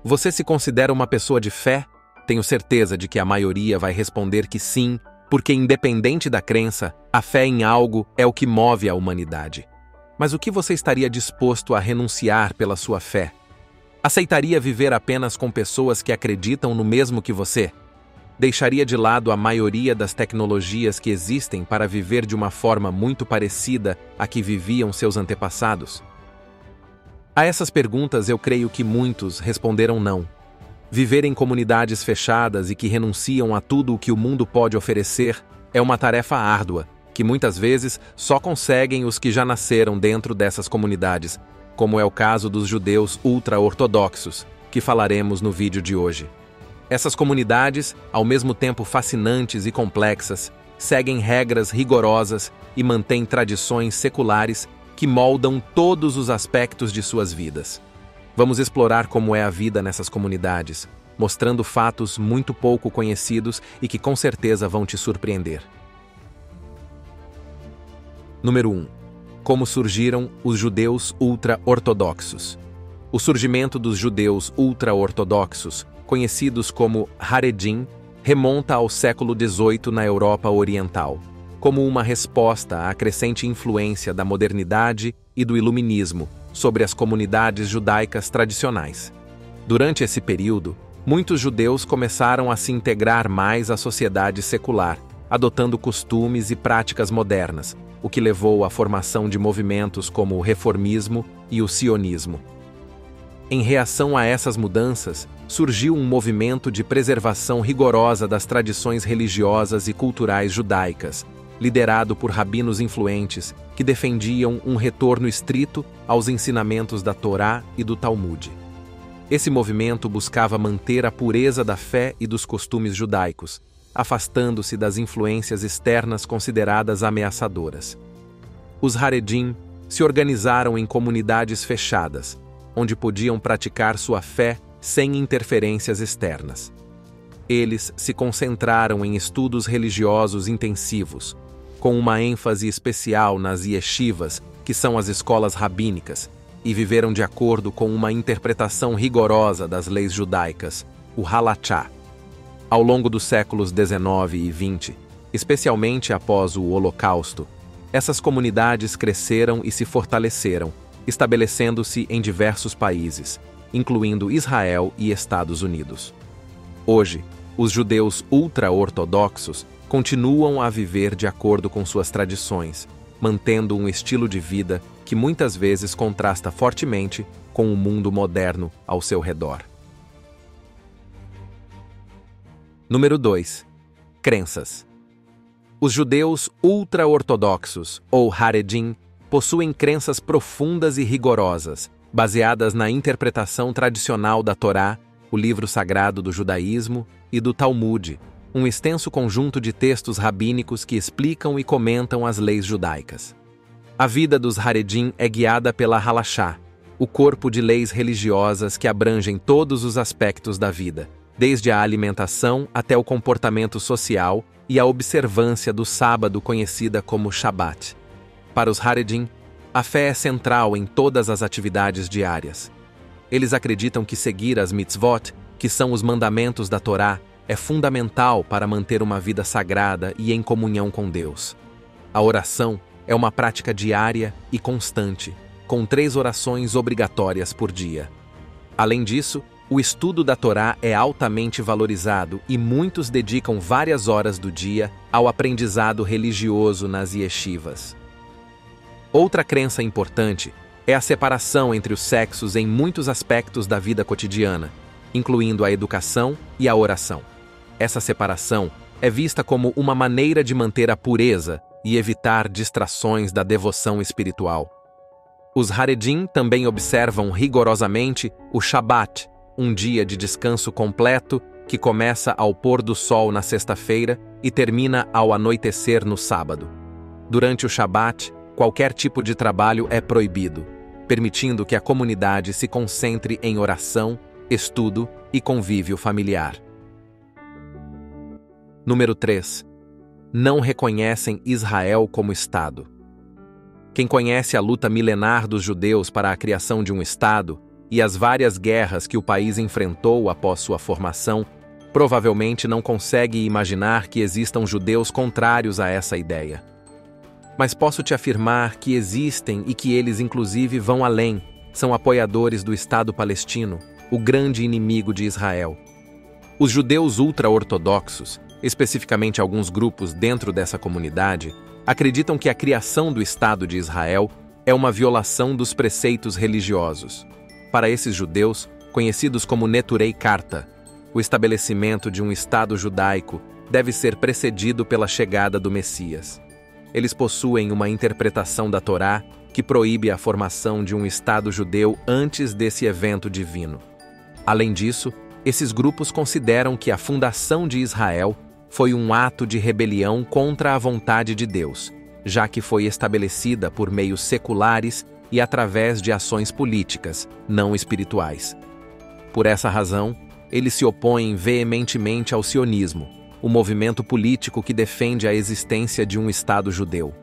Você se considera uma pessoa de fé? Tenho certeza de que a maioria vai responder que sim, porque independente da crença, a fé em algo é o que move a humanidade. Mas o que você estaria disposto a renunciar pela sua fé? Aceitaria viver apenas com pessoas que acreditam no mesmo que você? Deixaria de lado a maioria das tecnologias que existem para viver de uma forma muito parecida à que viviam seus antepassados? A essas perguntas eu creio que muitos responderam não. Viver em comunidades fechadas e que renunciam a tudo o que o mundo pode oferecer é uma tarefa árdua, que muitas vezes só conseguem os que já nasceram dentro dessas comunidades, como é o caso dos judeus ultra-ortodoxos, que falaremos no vídeo de hoje. Essas comunidades, ao mesmo tempo fascinantes e complexas, seguem regras rigorosas e mantêm tradições seculares que moldam todos os aspectos de suas vidas. Vamos explorar como é a vida nessas comunidades, mostrando fatos muito pouco conhecidos e que com certeza vão te surpreender. Número 1. Como surgiram os judeus ultra-ortodoxos? O surgimento dos judeus ultra-ortodoxos, conhecidos como Haredim, remonta ao século XVIII na Europa Oriental, como uma resposta à crescente influência da modernidade e do iluminismo sobre as comunidades judaicas tradicionais. Durante esse período, muitos judeus começaram a se integrar mais à sociedade secular, adotando costumes e práticas modernas, o que levou à formação de movimentos como o reformismo e o sionismo. Em reação a essas mudanças, surgiu um movimento de preservação rigorosa das tradições religiosas e culturais judaicas, liderado por rabinos influentes que defendiam um retorno estrito aos ensinamentos da Torá e do Talmud. Esse movimento buscava manter a pureza da fé e dos costumes judaicos, afastando-se das influências externas consideradas ameaçadoras. Os Haredim se organizaram em comunidades fechadas, onde podiam praticar sua fé sem interferências externas. Eles se concentraram em estudos religiosos intensivos, com uma ênfase especial nas yeshivas, que são as escolas rabínicas, e viveram de acordo com uma interpretação rigorosa das leis judaicas, o halachá. Ao longo dos séculos XIX e XX, especialmente após o Holocausto, essas comunidades cresceram e se fortaleceram, estabelecendo-se em diversos países, incluindo Israel e Estados Unidos. Hoje, os judeus ultra-ortodoxos continuam a viver de acordo com suas tradições, mantendo um estilo de vida que muitas vezes contrasta fortemente com o mundo moderno ao seu redor. Número 2. Crenças. Os judeus ultra-ortodoxos, ou Haredim, possuem crenças profundas e rigorosas, baseadas na interpretação tradicional da Torá, o livro sagrado do judaísmo, e do Talmud, um extenso conjunto de textos rabínicos que explicam e comentam as leis judaicas. A vida dos Haredim é guiada pela halachá, o corpo de leis religiosas que abrangem todos os aspectos da vida, desde a alimentação até o comportamento social e a observância do sábado conhecida como Shabat. Para os Haredim, a fé é central em todas as atividades diárias. Eles acreditam que seguir as mitzvot, que são os mandamentos da Torá, é fundamental para manter uma vida sagrada e em comunhão com Deus. A oração é uma prática diária e constante, com 3 orações obrigatórias por dia. Além disso, o estudo da Torá é altamente valorizado e muitos dedicam várias horas do dia ao aprendizado religioso nas yeshivas. Outra crença importante é a separação entre os sexos em muitos aspectos da vida cotidiana, incluindo a educação e a oração. Essa separação é vista como uma maneira de manter a pureza e evitar distrações da devoção espiritual. Os Haredim também observam rigorosamente o Shabat, um dia de descanso completo que começa ao pôr do sol na sexta-feira e termina ao anoitecer no sábado. Durante o Shabat, qualquer tipo de trabalho é proibido, permitindo que a comunidade se concentre em oração, estudo e convívio familiar. Número 3. Não reconhecem Israel como Estado. Quem conhece a luta milenar dos judeus para a criação de um Estado e as várias guerras que o país enfrentou após sua formação, provavelmente não consegue imaginar que existam judeus contrários a essa ideia. Mas posso te afirmar que existem e que eles inclusive vão além, são apoiadores do Estado palestino, o grande inimigo de Israel. Os judeus ultra-ortodoxos, especificamente alguns grupos dentro dessa comunidade, acreditam que a criação do Estado de Israel é uma violação dos preceitos religiosos. Para esses judeus, conhecidos como Neturei Karta, o estabelecimento de um Estado judaico deve ser precedido pela chegada do Messias. Eles possuem uma interpretação da Torá que proíbe a formação de um Estado judeu antes desse evento divino. Além disso, esses grupos consideram que a fundação de Israel foi um ato de rebelião contra a vontade de Deus, já que foi estabelecida por meios seculares e através de ações políticas, não espirituais. Por essa razão, eles se opõem veementemente ao sionismo, o movimento político que defende a existência de um Estado judeu.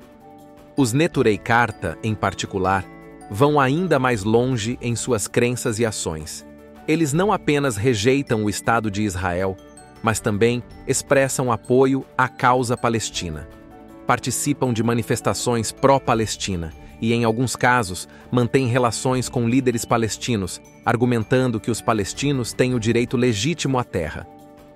Os Neturei Karta, em particular, vão ainda mais longe em suas crenças e ações. Eles não apenas rejeitam o Estado de Israel, mas também expressam apoio à causa palestina. Participam de manifestações pró-Palestina e, em alguns casos, mantêm relações com líderes palestinos, argumentando que os palestinos têm o direito legítimo à terra.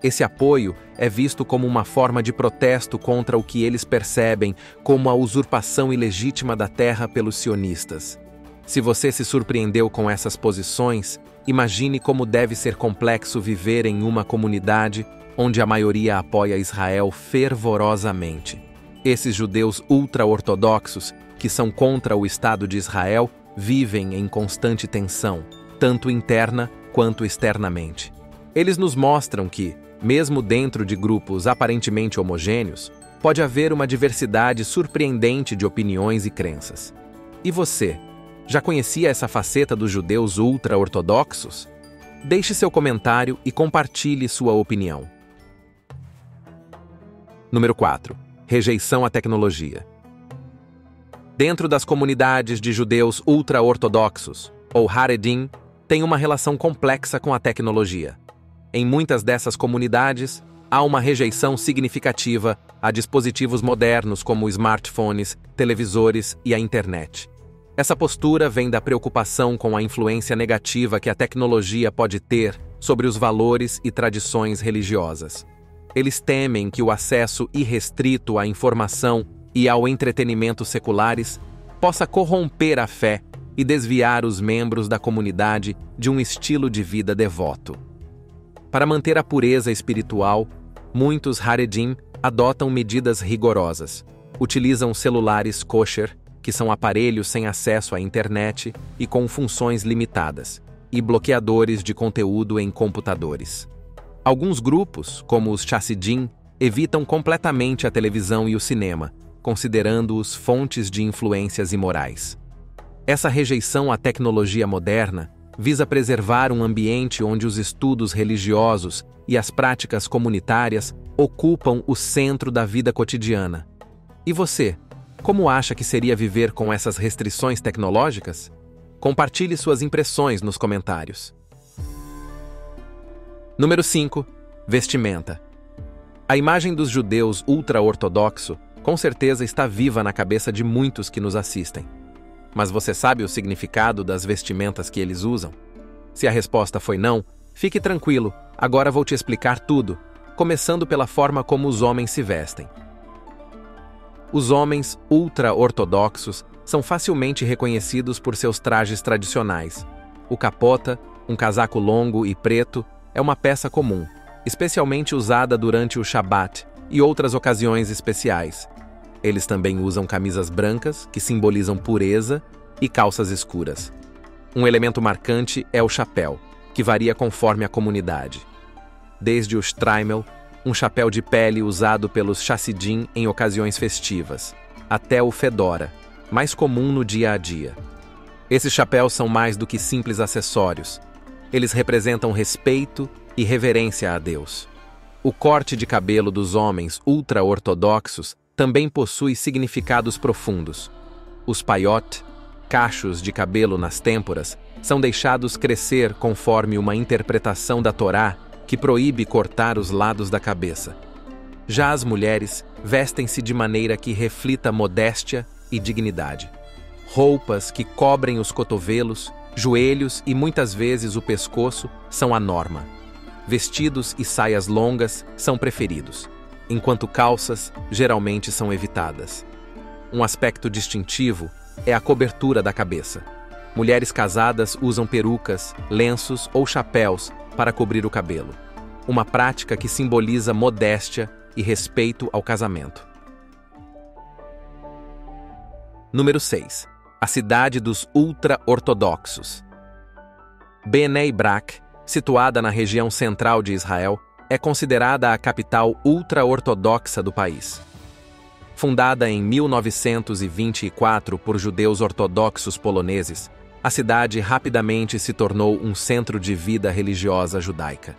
Esse apoio é visto como uma forma de protesto contra o que eles percebem como a usurpação ilegítima da terra pelos sionistas. Se você se surpreendeu com essas posições, imagine como deve ser complexo viver em uma comunidade onde a maioria apoia Israel fervorosamente. Esses judeus ultra-ortodoxos, que são contra o Estado de Israel, vivem em constante tensão, tanto interna quanto externamente. Eles nos mostram que, mesmo dentro de grupos aparentemente homogêneos, pode haver uma diversidade surpreendente de opiniões e crenças. E você? Já conhecia essa faceta dos judeus ultra-ortodoxos? Deixe seu comentário e compartilhe sua opinião. Número 4. Rejeição à tecnologia. Dentro das comunidades de judeus ultra-ortodoxos, ou Haredim, tem uma relação complexa com a tecnologia. Em muitas dessas comunidades, há uma rejeição significativa a dispositivos modernos como smartphones, televisores e a internet. Essa postura vem da preocupação com a influência negativa que a tecnologia pode ter sobre os valores e tradições religiosas. Eles temem que o acesso irrestrito à informação e ao entretenimento seculares possa corromper a fé e desviar os membros da comunidade de um estilo de vida devoto. Para manter a pureza espiritual, muitos Haredim adotam medidas rigorosas. Utilizam celulares kosher, que são aparelhos sem acesso à internet e com funções limitadas, e bloqueadores de conteúdo em computadores. Alguns grupos, como os Chassidim, evitam completamente a televisão e o cinema, considerando-os fontes de influências imorais. Essa rejeição à tecnologia moderna visa preservar um ambiente onde os estudos religiosos e as práticas comunitárias ocupam o centro da vida cotidiana. E você? Como acha que seria viver com essas restrições tecnológicas? Compartilhe suas impressões nos comentários. Número 5. Vestimenta. A imagem dos judeus ultra-ortodoxo com certeza está viva na cabeça de muitos que nos assistem. Mas você sabe o significado das vestimentas que eles usam? Se a resposta foi não, fique tranquilo, agora vou te explicar tudo, começando pela forma como os homens se vestem. Os homens ultra-ortodoxos são facilmente reconhecidos por seus trajes tradicionais. O capota, um casaco longo e preto, é uma peça comum, especialmente usada durante o Shabat e outras ocasiões especiais. Eles também usam camisas brancas, que simbolizam pureza, e calças escuras. Um elemento marcante é o chapéu, que varia conforme a comunidade. Desde o shtreimel, um chapéu de pele usado pelos chassidim em ocasiões festivas, até o fedora, mais comum no dia a dia. Esses chapéus são mais do que simples acessórios. Eles representam respeito e reverência a Deus. O corte de cabelo dos homens ultra-ortodoxos também possui significados profundos. Os paiot, cachos de cabelo nas têmporas, são deixados crescer conforme uma interpretação da Torá que proíbe cortar os lados da cabeça. Já as mulheres vestem-se de maneira que reflita modéstia e dignidade. Roupas que cobrem os cotovelos, joelhos e muitas vezes o pescoço são a norma. Vestidos e saias longas são preferidos, enquanto calças geralmente são evitadas. Um aspecto distintivo é a cobertura da cabeça. Mulheres casadas usam perucas, lenços ou chapéus para cobrir o cabelo, uma prática que simboliza modéstia e respeito ao casamento. Número 6. A cidade dos ultra-ortodoxos. Bnei Brak, situada na região central de Israel, é considerada a capital ultra-ortodoxa do país. Fundada em 1924 por judeus ortodoxos poloneses, a cidade rapidamente se tornou um centro de vida religiosa judaica.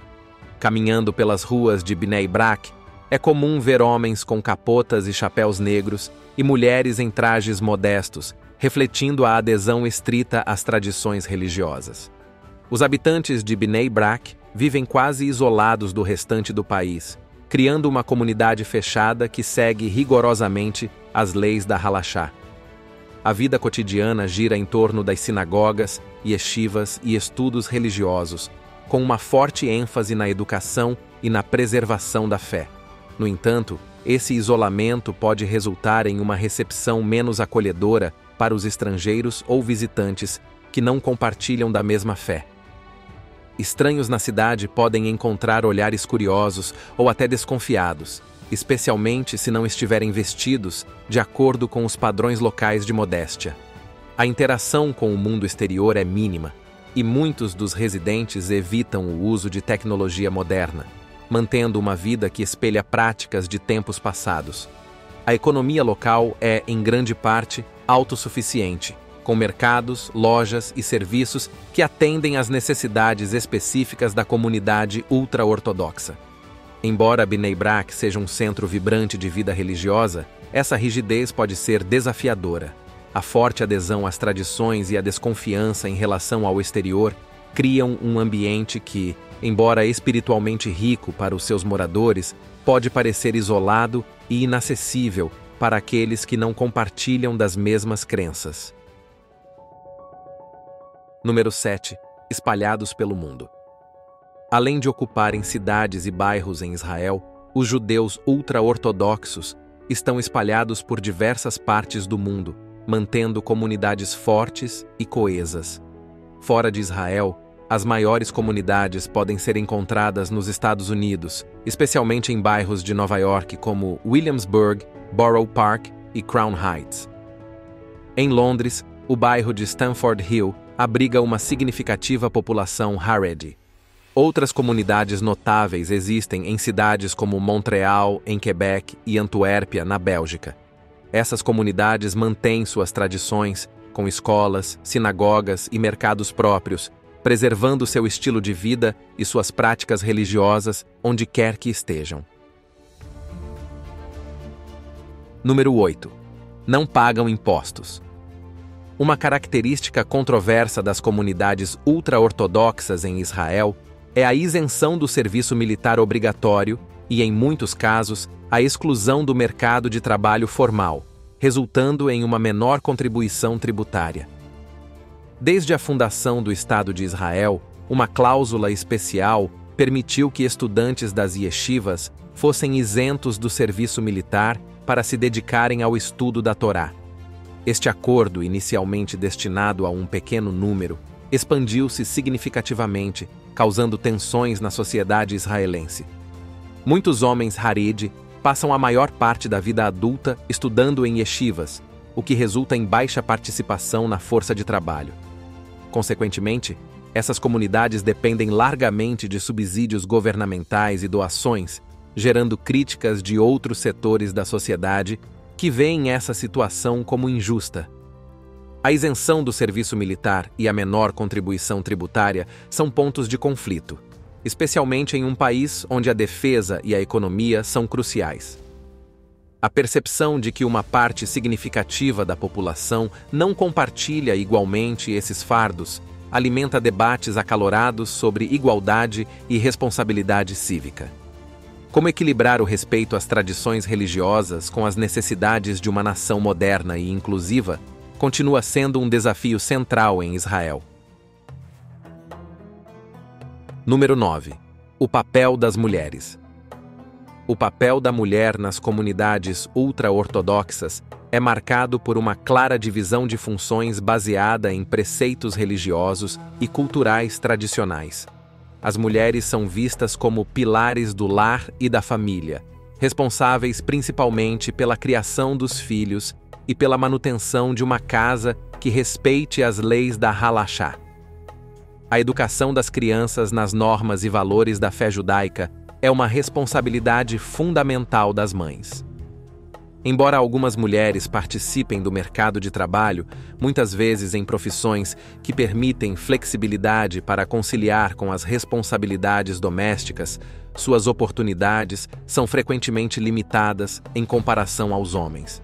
Caminhando pelas ruas de Bnei Brak, é comum ver homens com capotas e chapéus negros e mulheres em trajes modestos, refletindo a adesão estrita às tradições religiosas. Os habitantes de Bnei Brak vivem quase isolados do restante do país, criando uma comunidade fechada que segue rigorosamente as leis da Halachá. A vida cotidiana gira em torno das sinagogas, yeshivas e estudos religiosos, com uma forte ênfase na educação e na preservação da fé. No entanto, esse isolamento pode resultar em uma recepção menos acolhedora para os estrangeiros ou visitantes que não compartilham da mesma fé. Estranhos na cidade podem encontrar olhares curiosos ou até desconfiados, especialmente se não estiverem vestidos de acordo com os padrões locais de modéstia. A interação com o mundo exterior é mínima, e muitos dos residentes evitam o uso de tecnologia moderna, mantendo uma vida que espelha práticas de tempos passados. A economia local é, em grande parte, autossuficiente, com mercados, lojas e serviços que atendem às necessidades específicas da comunidade ultra-ortodoxa. Embora Bnei Brak seja um centro vibrante de vida religiosa, essa rigidez pode ser desafiadora. A forte adesão às tradições e a desconfiança em relação ao exterior criam um ambiente que, embora espiritualmente rico para os seus moradores, pode parecer isolado e inacessível para aqueles que não compartilham das mesmas crenças. Número 7. Espalhados pelo mundo. Além de ocuparem cidades e bairros em Israel, os judeus ultra-ortodoxos estão espalhados por diversas partes do mundo, mantendo comunidades fortes e coesas. Fora de Israel, as maiores comunidades podem ser encontradas nos Estados Unidos, especialmente em bairros de Nova York como Williamsburg, Borough Park e Crown Heights. Em Londres, o bairro de Stamford Hill abriga uma significativa população Haredi. Outras comunidades notáveis existem em cidades como Montreal, em Quebec, e Antuérpia, na Bélgica. Essas comunidades mantêm suas tradições, com escolas, sinagogas e mercados próprios, preservando seu estilo de vida e suas práticas religiosas onde quer que estejam. Número 8. Não pagam impostos. Uma característica controversa das comunidades ultra-ortodoxas em Israel é a isenção do serviço militar obrigatório e, em muitos casos, a exclusão do mercado de trabalho formal, resultando em uma menor contribuição tributária. Desde a fundação do Estado de Israel, uma cláusula especial permitiu que estudantes das yeshivas fossem isentos do serviço militar para se dedicarem ao estudo da Torá. Este acordo, inicialmente destinado a um pequeno número, expandiu-se significativamente, causando tensões na sociedade israelense. Muitos homens Haredi passam a maior parte da vida adulta estudando em yeshivas, o que resulta em baixa participação na força de trabalho. Consequentemente, essas comunidades dependem largamente de subsídios governamentais e doações, gerando críticas de outros setores da sociedade que veem essa situação como injusta. A isenção do serviço militar e a menor contribuição tributária são pontos de conflito, especialmente em um país onde a defesa e a economia são cruciais. A percepção de que uma parte significativa da população não compartilha igualmente esses fardos alimenta debates acalorados sobre igualdade e responsabilidade cívica. Como equilibrar o respeito às tradições religiosas com as necessidades de uma nação moderna e inclusiva continua sendo um desafio central em Israel. Número 9. O papel das mulheres. O papel da mulher nas comunidades ultra-ortodoxas é marcado por uma clara divisão de funções baseada em preceitos religiosos e culturais tradicionais. As mulheres são vistas como pilares do lar e da família, responsáveis principalmente pela criação dos filhos e pela manutenção de uma casa que respeite as leis da Halachá. A educação das crianças nas normas e valores da fé judaica é uma responsabilidade fundamental das mães. Embora algumas mulheres participem do mercado de trabalho, muitas vezes em profissões que permitem flexibilidade para conciliar com as responsabilidades domésticas, suas oportunidades são frequentemente limitadas em comparação aos homens.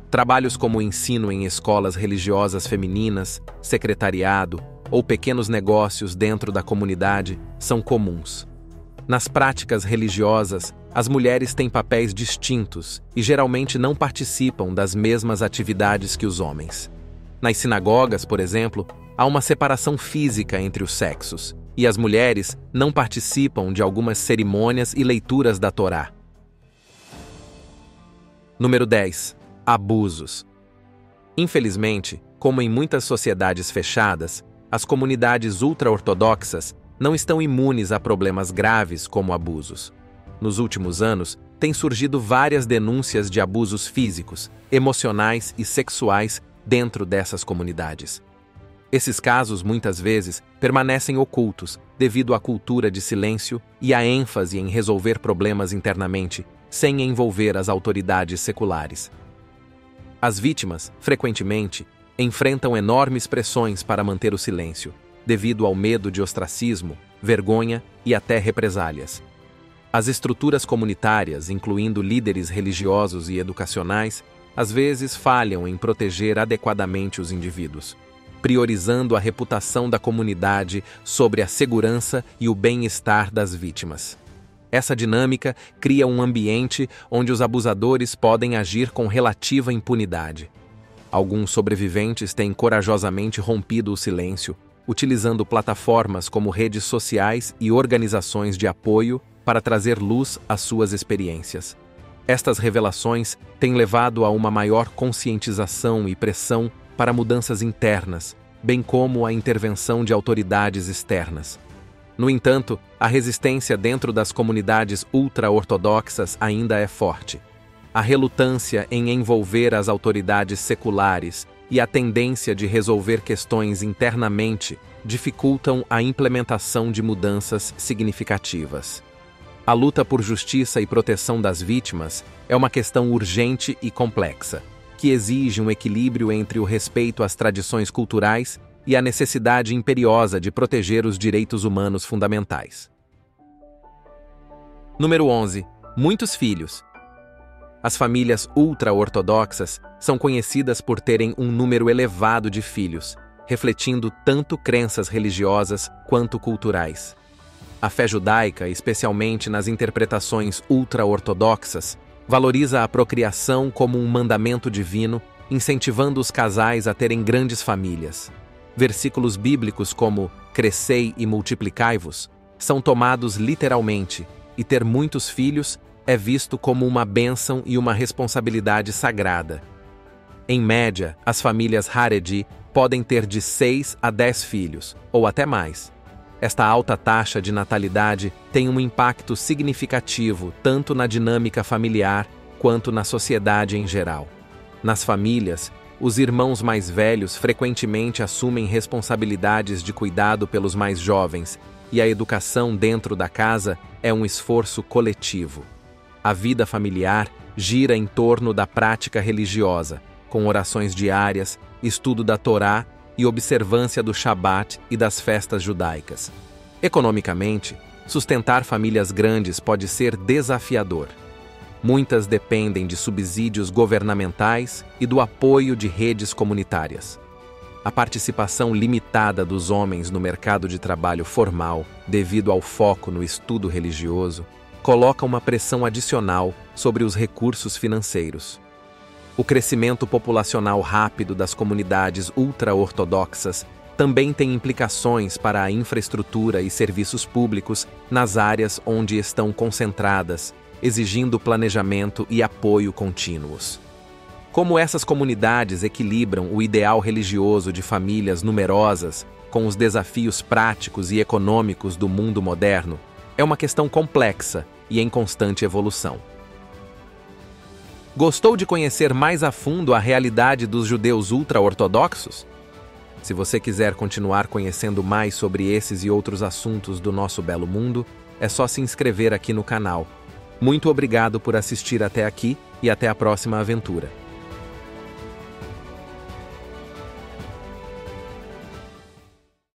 Trabalhos como o ensino em escolas religiosas femininas, secretariado ou pequenos negócios dentro da comunidade são comuns. Nas práticas religiosas, as mulheres têm papéis distintos e geralmente não participam das mesmas atividades que os homens. Nas sinagogas, por exemplo, há uma separação física entre os sexos, e as mulheres não participam de algumas cerimônias e leituras da Torá. Número 10. Abusos. Infelizmente, como em muitas sociedades fechadas, as comunidades ultra-ortodoxas não estão imunes a problemas graves como abusos. Nos últimos anos, têm surgido várias denúncias de abusos físicos, emocionais e sexuais dentro dessas comunidades. Esses casos, muitas vezes, permanecem ocultos devido à cultura de silêncio e à ênfase em resolver problemas internamente, sem envolver as autoridades seculares. As vítimas, frequentemente, enfrentam enormes pressões para manter o silêncio, devido ao medo de ostracismo, vergonha e até represálias. As estruturas comunitárias, incluindo líderes religiosos e educacionais, às vezes falham em proteger adequadamente os indivíduos, priorizando a reputação da comunidade sobre a segurança e o bem-estar das vítimas. Essa dinâmica cria um ambiente onde os abusadores podem agir com relativa impunidade. Alguns sobreviventes têm corajosamente rompido o silêncio, utilizando plataformas como redes sociais e organizações de apoio para trazer luz às suas experiências. Estas revelações têm levado a uma maior conscientização e pressão para mudanças internas, bem como a intervenção de autoridades externas. No entanto, a resistência dentro das comunidades ultra-ortodoxas ainda é forte. A relutância em envolver as autoridades seculares e a tendência de resolver questões internamente dificultam a implementação de mudanças significativas. A luta por justiça e proteção das vítimas é uma questão urgente e complexa, que exige um equilíbrio entre o respeito às tradições culturais e a necessidade imperiosa de proteger os direitos humanos fundamentais. Número 11. Muitos filhos. As famílias ultra-ortodoxas são conhecidas por terem um número elevado de filhos, refletindo tanto crenças religiosas quanto culturais. A fé judaica, especialmente nas interpretações ultra-ortodoxas, valoriza a procriação como um mandamento divino, incentivando os casais a terem grandes famílias. Versículos bíblicos como "crescei e multiplicai-vos" são tomados literalmente, e ter muitos filhos é visto como uma bênção e uma responsabilidade sagrada. Em média, as famílias Haredi podem ter de 6 a 10 filhos, ou até mais. Esta alta taxa de natalidade tem um impacto significativo tanto na dinâmica familiar quanto na sociedade em geral. Nas famílias, os irmãos mais velhos frequentemente assumem responsabilidades de cuidado pelos mais jovens, e a educação dentro da casa é um esforço coletivo. A vida familiar gira em torno da prática religiosa, com orações diárias, estudo da Torá e observância do Shabat e das festas judaicas. Economicamente, sustentar famílias grandes pode ser desafiador. Muitas dependem de subsídios governamentais e do apoio de redes comunitárias. A participação limitada dos homens no mercado de trabalho formal, devido ao foco no estudo religioso, coloca uma pressão adicional sobre os recursos financeiros. O crescimento populacional rápido das comunidades ultra-ortodoxas também tem implicações para a infraestrutura e serviços públicos nas áreas onde estão concentradas, exigindo planejamento e apoio contínuos. Como essas comunidades equilibram o ideal religioso de famílias numerosas com os desafios práticos e econômicos do mundo moderno, é uma questão complexa e em constante evolução. Gostou de conhecer mais a fundo a realidade dos judeus ultra-ortodoxos? Se você quiser continuar conhecendo mais sobre esses e outros assuntos do nosso belo mundo, é só se inscrever aqui no canal. Muito obrigado por assistir até aqui e até a próxima aventura.